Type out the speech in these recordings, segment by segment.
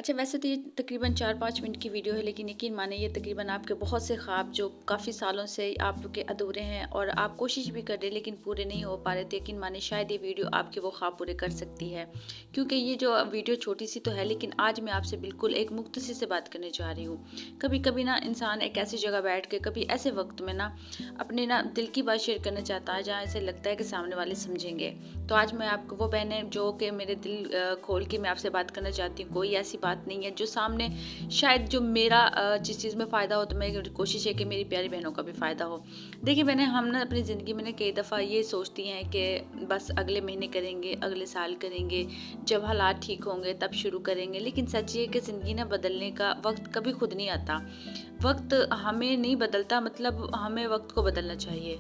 अच्छा, वैसे तो ये तकरीबन 4-5 मिनट की वीडियो है, लेकिन यकीन माने ये तकरीबन आपके बहुत से ख्वाब जो काफ़ी सालों से आपके अधूरे हैं और आप कोशिश भी कर रहे हैं लेकिन पूरे नहीं हो पा रहे, तो यकीन माने शायद ये वीडियो आपके वो ख्वाब पूरे कर सकती है। क्योंकि ये जो वीडियो छोटी सी तो है, लेकिन आज मैं आपसे बिल्कुल एक मुख्तसर से बात करने जा रही हूँ। कभी कभी ना इंसान एक ऐसी जगह बैठ के कभी ऐसे वक्त में ना अपने ना दिल की बात शेयर करना चाहता है जहाँ ऐसे लगता है कि सामने वाले समझेंगे। तो आज मैं आपको वो बहनें जो कि मेरे दिल खोल के मैं आपसे बात करना चाहती हूँ, कोई ऐसी बात नहीं है जो सामने शायद जो मेरा जिस चीज़ में फ़ायदा हो, तो मेरी कोशिश है कि मेरी प्यारी बहनों का भी फ़ायदा हो। देखिए बहनें, हम ना अपनी ज़िंदगी में ना कई दफ़ा ये सोचती हैं कि बस अगले महीने करेंगे, अगले साल करेंगे, जब हालात ठीक होंगे तब शुरू करेंगे। लेकिन सच ये है कि ज़िंदगी ना बदलने का वक्त कभी खुद नहीं आता। वक्त हमें नहीं बदलता, मतलब हमें वक्त को बदलना चाहिए।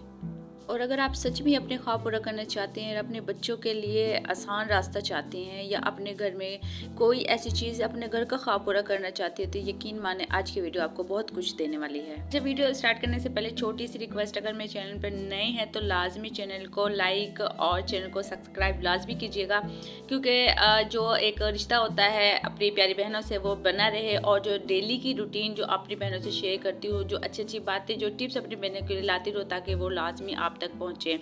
और अगर आप सच में अपने ख्वाब पूरा करना चाहते हैं और अपने बच्चों के लिए आसान रास्ता चाहते हैं, या अपने घर में कोई ऐसी चीज़ अपने घर का ख्वाब पूरा करना चाहते हैं, तो यकीन माने आज की वीडियो आपको बहुत कुछ देने वाली है। जब वीडियो स्टार्ट करने से पहले छोटी सी रिक्वेस्ट, अगर मेरे चैनल पर नए हैं तो लाजमी चैनल को लाइक और चैनल को सब्सक्राइब लाजमी कीजिएगा, क्योंकि जो एक रिश्ता होता है अपनी प्यारी बहनों से वो बना रहे, और जो डेली की रूटीन जो अपनी बहनों से शेयर करती हूँ, जो अच्छी अच्छी बातें जो टिप्स अपनी बहनों के लिए लाती रहूँ, ताकि वो लाजमी आप तक पहुँचे।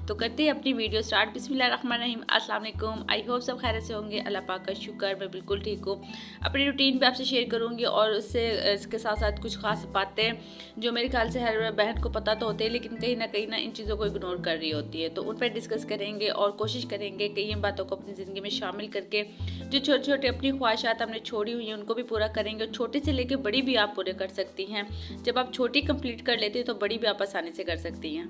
तो करते हैं अपनी वीडियो स्टार्ट। बिस्मिल्लाहिर्रहमानिर्रहीम। अस्सलाम वालेकुम। आई होप सब खैर से होंगे। अल्लाह पाक का शुक्र, मैं बिल्कुल ठीक हूँ। अपनी रूटीन भी आपसे शेयर करूँगी, और उससे इसके साथ साथ कुछ खास बातें जो मेरे ख्याल से हर बहन को पता तो होते हैं, लेकिन कहीं ना इन चीज़ों को इग्नोर कर रही होती है, तो उन पर डिस्कस करेंगे और कोशिश करेंगे कि इन बातों को अपनी ज़िंदगी में शामिल करके जो छोटे छोटे अपनी ख्वाहिशात हमने छोड़ी हुई हैं उनको भी पूरा करेंगे। और छोटे से लेकर बड़ी भी आप पूरे कर सकती हैं। जब आप छोटी कंप्लीट कर लेते हैं तो बड़ी भी आप आसानी से कर सकती हैं।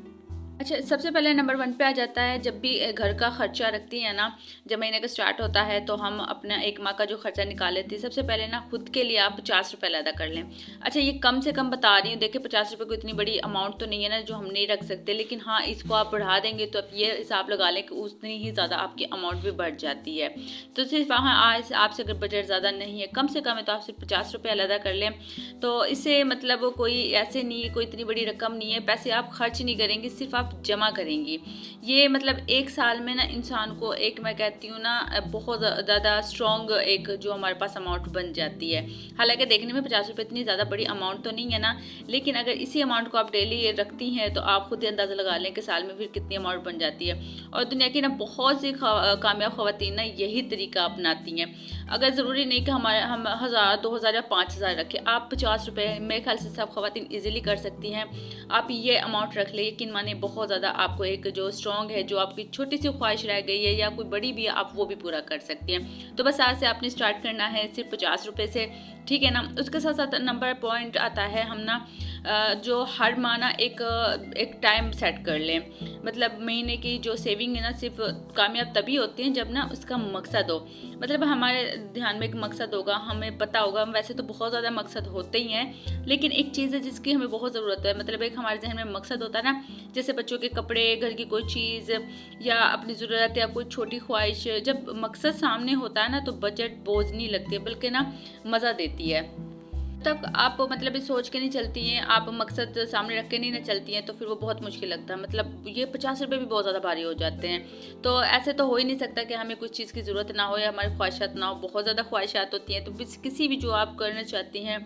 अच्छा, सबसे पहले नंबर 1 पे आ जाता है, जब भी घर का खर्चा रखती हैं ना, जब महीने का स्टार्ट होता है तो हम अपना 1 माह का जो खर्चा निकाल लेते हैं, सबसे पहले ना खुद के लिए आप ₹50 अदा कर लें। अच्छा, ये कम से कम बता रही हूँ, देखिए ₹50 कोई इतनी बड़ी अमाउंट तो नहीं है ना जो हम नहीं रख सकते, लेकिन हाँ, इसको आप बढ़ा देंगे तो आप ये हिसाब लगा लें कि उतनी ही ज़्यादा आपकी अमाउंट भी बढ़ जाती है। तो सिर्फ वहाँ आज आपसे अगर बजट ज़्यादा नहीं है, कम से कम है, तो आप सिर्फ ₹50 अदा कर लें। तो इससे मतलब कोई ऐसे नहीं है, कोई इतनी बड़ी रकम नहीं है, पैसे आप खर्च नहीं करेंगे, सिर्फ आप जमा करेंगी। ये मतलब 1 साल में ना इंसान को एक, मैं कहती हूँ ना, बहुत ज़्यादा स्ट्रॉन्ग एक जो हमारे पास अमाउंट बन जाती है। हालाँकि देखने में ₹50 इतनी ज़्यादा बड़ी अमाउंट तो नहीं है ना, लेकिन अगर इसी अमाउंट को आप डेली रखती हैं तो आप खुद ही अंदाज़ा लगा लें कि साल में फिर कितनी अमाउंट बन जाती है। और दुनिया की ना बहुत सी कामयाब ख़वातीन ना यही तरीका अपनाती हैं। अगर ज़रूरी नहीं कि हम 1000, 2000 या 5000 रखें, आप ₹50 मेरे ख्याल से सब ख़वातीन ईज़िली कर सकती हैं। आप ये अमाउंट रख लें, यकीन मानिए बहुत ज़्यादा आपको एक जो स्ट्रॉन्ग है, जो आपकी छोटी सी ख्वाहिश रह गई है या कोई बड़ी भी है, आप वो भी पूरा कर सकती हैं। तो बस आज से आपने स्टार्ट करना है सिर्फ ₹50 से, ठीक है ना। उसके साथ साथ नंबर पॉइंट आता है, हम ना जो हर माह ना एक टाइम सेट कर लें। मतलब महीने की जो सेविंग है ना, सिर्फ कामयाब तभी होती हैं जब ना उसका मकसद हो। मतलब हमारे ध्यान में एक मकसद होगा, हमें पता होगा, वैसे तो बहुत ज़्यादा मकसद होते ही हैं, लेकिन एक चीज़ है जिसकी हमें बहुत ज़रूरत है। मतलब एक हमारे जहन में मकसद होता है ना, जैसे बच्चों के कपड़े, घर की कोई चीज़, या अपनी ज़रूरत, या कोई छोटी ख्वाहिश। जब मकसद सामने होता है ना, तो बजट बोझ नहीं लगती, बल्कि ना मज़ा देती है। तक आप मतलब ये सोच के नहीं चलती हैं, आप मकसद सामने रख के नहीं ना चलती हैं, तो फिर वो बहुत मुश्किल लगता है। मतलब ये ₹50 भी बहुत ज़्यादा भारी हो जाते हैं। तो ऐसे तो हो ही नहीं सकता कि हमें कुछ चीज़ की ज़रूरत ना हो या हमारी ख्वाहिशात ना हो। बहुत ज़्यादा ख्वाहिशात होती हैं, तो किसी भी जो आप करना चाहती हैं,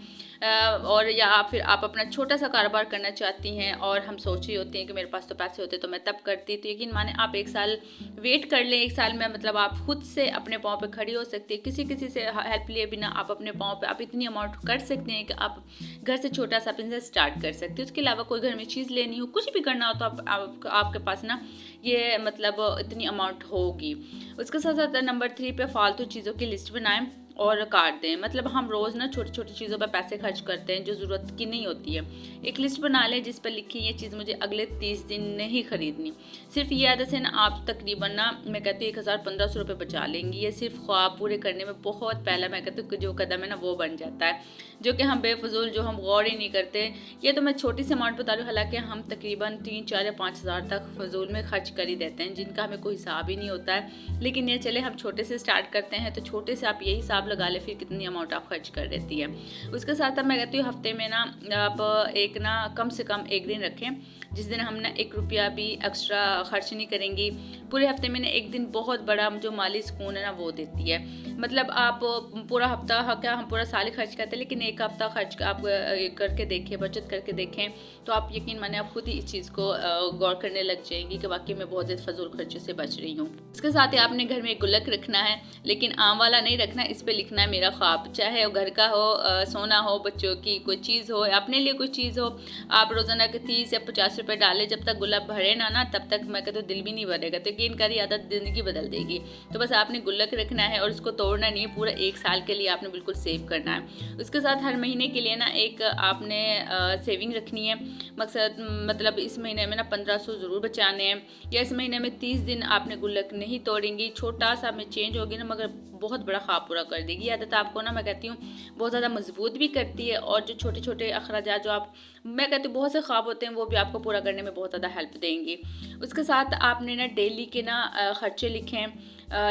और या फिर आप अपना छोटा सा कारोबार करना चाहती हैं, और हम सोच रही होती हैं कि मेरे पास तो पैसे होते तो मैं तब करती। तो यकीन माने आप 1 साल वेट कर लें। 1 साल में मतलब आप खुद से अपने पाँव पे खड़ी हो सकती है, किसी से हेल्प लिए बिना आप अपने पाँव पे आप इतनी अमाउंट कर सकते हैं कि आप घर से छोटा सा बिजनेस स्टार्ट कर सकते हैं। उसके अलावा कोई घर में चीज़ लेनी हो, कुछ भी करना हो, तो आपके पास ना ये मतलब इतनी अमाउंट होगी। उसके साथ साथ नंबर 3 पे फालतू चीज़ों की लिस्ट बनाएं और काट दें। मतलब हम रोज़ ना छोटी छोटी चीज़ों पर पैसे खर्च करते हैं जो ज़रूरत की नहीं होती है। एक लिस्ट बना लें जिस पर लिखी ये चीज़ मुझे अगले 30 दिन नहीं खरीदनी। सिर्फ ये आदत से ना आप तकरीबन ना, मैं कहती हूँ, 1000-1500 बचा लेंगी। ये सिर्फ ख्वाब पूरे करने में बहुत पहला, मैं कहती हूँ, जो कदम है ना वो बन जाता है, जो कि हम बेफजूल, जो हम गौर ही नहीं करते। ये तो मैं छोटी सी अमाउंट बता रही हूँ, हालांकि हम तकरीबन 3, 4 या 5000 तक फजूल में खर्च कर ही देते हैं, जिनका हमें कोई हिसाब ही नहीं होता है। लेकिन ये चले हम छोटे से स्टार्ट करते हैं, तो छोटे से आप यही हिसाब हिसाब लगा ले फिर कितनी अमाउंट आप खर्च कर देती है। उसके साथ अब मैं कहती हूँ हफ्ते में ना आप एक ना कम से कम एक दिन रखें जिस दिन हम ना 1 रुपया भी एक्स्ट्रा खर्च नहीं करेंगी। पूरे हफ्ते में ना एक दिन बहुत बड़ा जो माली सुकून है ना वो देती है। मतलब आप पूरा हफ्ता क्या हम पूरा साल ही खर्च करते हैं, लेकिन एक हफ्ता खर्च आप करके देखें, बचत करके देखें, तो आप यकीन माने आप खुद ही इस चीज़ को गौर करने लग जाएंगी कि वाकई मैं बहुत ज़्यादा फजूल खर्चे से बच रही हूँ। इसके साथ ही आपने घर में एक गुल्लक रखना है, लेकिन आम वाला नहीं रखना। इस पर लिखना है मेरा ख्वाब, चाहे वो घर का हो, सोना हो, बच्चों की कोई चीज़ हो, अपने लिए कोई चीज़ हो। आप रोज़ाना के 30 या 50 रुपये डालें, जब तक गुल्लक भरे ना तब तक मैं कहती हूँ दिल भी नहीं भरेगा। तो यकीन करिए आदत ज़िंदगी बदल देगी। तो बस आपने गुल्लक रखना है और उसको तोड़ना नहीं है, पूरा 1 साल के लिए आपने बिल्कुल सेव करना है। उसके साथ हर महीने के लिए ना एक आपने सेविंग रखनी है। मकसद मतलब इस महीने में ना 1500 ज़रूर बचाने हैं, या इस महीने में 30 दिन आपने गुल्लक नहीं तोड़ेंगी। छोटा सा में चेंज होगी ना मगर बहुत बड़ा ख्वाब पूरा कर देगी। ये आदत आपको ना मैं कहती हूँ बहुत ज़्यादा मजबूत भी करती है, और जो छोटे छोटे अखराजात जो आप मैं कहती हूँ बहुत से ख्वाब होते हैं वो भी आपको पूरा करने में बहुत ज़्यादा हेल्प देंगी। उसके साथ आपने ना डेली के ना खर्चे लिखें,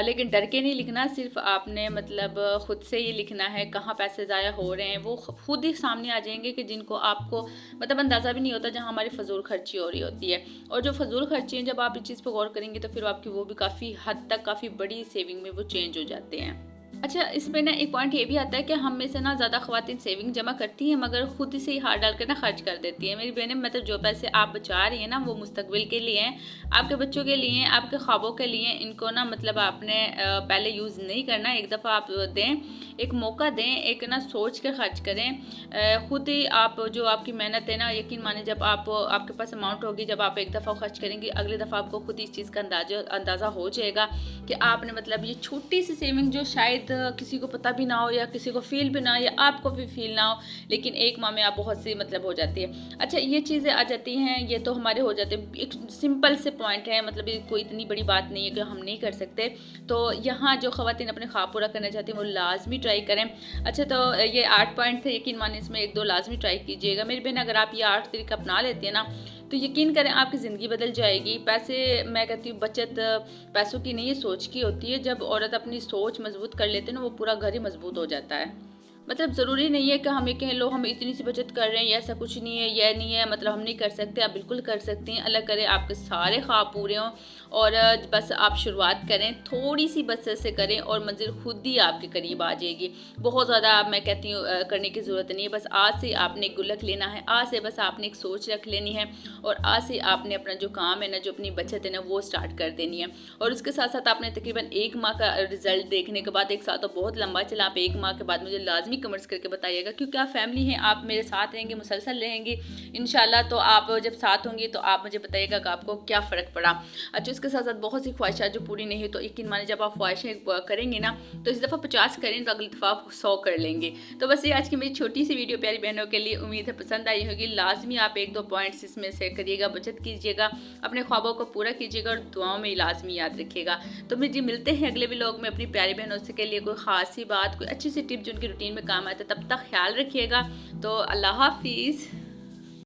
लेकिन डर के नहीं लिखना। सिर्फ आपने मतलब ख़ुद से ये लिखना है कहाँ पैसे ज़ाया हो रहे हैं, वो खुद ही सामने आ जाएंगे कि जिनको आपको मतलब अंदाज़ा भी नहीं होता, जहाँ हमारी फजूल खर्ची हो रही होती है। और जो फजूल खर्ची हैं जब आप इस चीज़ पर गौर करेंगे तो फिर आपकी वो भी काफ़ी हद तक काफ़ी बड़ी सेविंग में वो चेंज हो जाते हैं। अच्छा, इसमें ना एक पॉइंट ये भी आता है कि हम में से ना ज़्यादा ख़वातीन सेविंग जमा करती हैं मगर खुद से ही हाथ डाल कर ना खर्च कर देती है। मेरी बहनें मतलब जो पैसे आप बचा रही हैं ना वो मुस्तकबिल के लिए हैं, आपके बच्चों के लिए हैं, आपके ख्वाबों के लिए। इनको ना मतलब आपने पहले यूज़ नहीं करना। एक दफ़ा आप दें, एक मौका दें, एक ना सोच कर खर्च करें। खुद ही आप जो आपकी मेहनत है ना, यकीन माने जब आपके पास अमाउंट होगी, जब आप एक दफ़ा खर्च करेंगी अगली दफ़ा आपको खुद ही इस चीज़ का अंदाज़ा हो जाएगा कि आपने मतलब ये छोटी सी सेविंग जो शायद किसी को पता भी ना हो या किसी को फील भी ना हो या आपको भी फील ना हो, लेकिन एक माह में आप बहुत सी मतलब हो जाती है। अच्छा, ये चीज़ें आ जाती हैं, ये तो हमारे हो जाते हैं। एक सिंपल से पॉइंट है, मतलब ये कोई इतनी बड़ी बात नहीं है कि हम नहीं कर सकते। तो यहाँ जो ख़वातीन अपने ख्वाब पूरा करना चाहती हैं वो लाजमी ट्राई करें। अच्छा, तो ये 8 पॉइंट थे, यकीन माने इसमें 1-2 लाजमी ट्राई कीजिएगा। मेरी बहन अगर आप ये 8 तरीका अपना लेती है ना तो यकीन करें आपकी ज़िंदगी बदल जाएगी। पैसे मैं कहती हूँ बचत पैसों की नहीं, ये सोच की होती है। जब औरत अपनी सोच मजबूत कर लेती है ना वो पूरा घर ही मजबूत हो जाता है। मतलब ज़रूरी नहीं है कि हम ये कहें लो हम इतनी सी बचत कर रहे हैं, ऐसा कुछ नहीं है, यह नहीं है मतलब हम नहीं कर सकते। आप बिल्कुल कर सकती हैं। अल्लाह करे आपके सारे ख्वाब पूरे हों, और बस आप शुरुआत करें, थोड़ी सी बचत से करें और मंजिल खुद ही आपके करीब आ जाएगी। बहुत ज़्यादा मैं कहती हूँ करने की ज़रूरत नहीं है। बस आज से आपने एक गुल्लक लेना है, आज से बस आपने एक सोच रख लेनी है, और आज से आपने अपना जो काम है ना, जो अपनी बचत है ना वो स्टार्ट कर देनी है। और उसके साथ साथ आपने तकरीबन 1 माह का रिजल्ट देखने के बाद, 1 साल तो बहुत लंबा चला, आप 1 माह के बाद मुझे लाजमी कमेंट्स करके बताइएगा, क्योंकि आप फैमिली हैं, आप मेरे साथ रहेंगे, मुसलसल रहेंगी इंशाल्लाह। तो आप जब साथ होंगी तो आप मुझे बताइएगा कि आपको क्या फ़र्क पड़ा। अच्छा, इसके साथ साथ बहुत सी ख्वाहिशात जो पूरी नहीं हुई, तो यकीन माने जब आप ख्वाहिशें करेंगे ना तो इस दफ़ा 50 करें तो अगली दफ़ा आप 100 कर लेंगे। तो बस ये आज की मेरी छोटी सी वीडियो प्यारी बहनों के लिए, उम्मीद है पसंद आई होगी। लाजमी आप 1-2 पॉइंट्स इसमें से करिएगा, बचत कीजिएगा, अपने ख्वाबों को पूरा कीजिएगा, और दुआओं में लाजमी याद रखिएगा। तो मैं जी मिलते हैं अगले व्लॉग में अपनी प्यारी बहनों से के लिए कोई ख़ास सी बात, कोई अच्छी सी टिप जो उनकी रूटीन में काम आए। तब तक ख्याल रखिएगा। तो अल्लाह हाफिज़।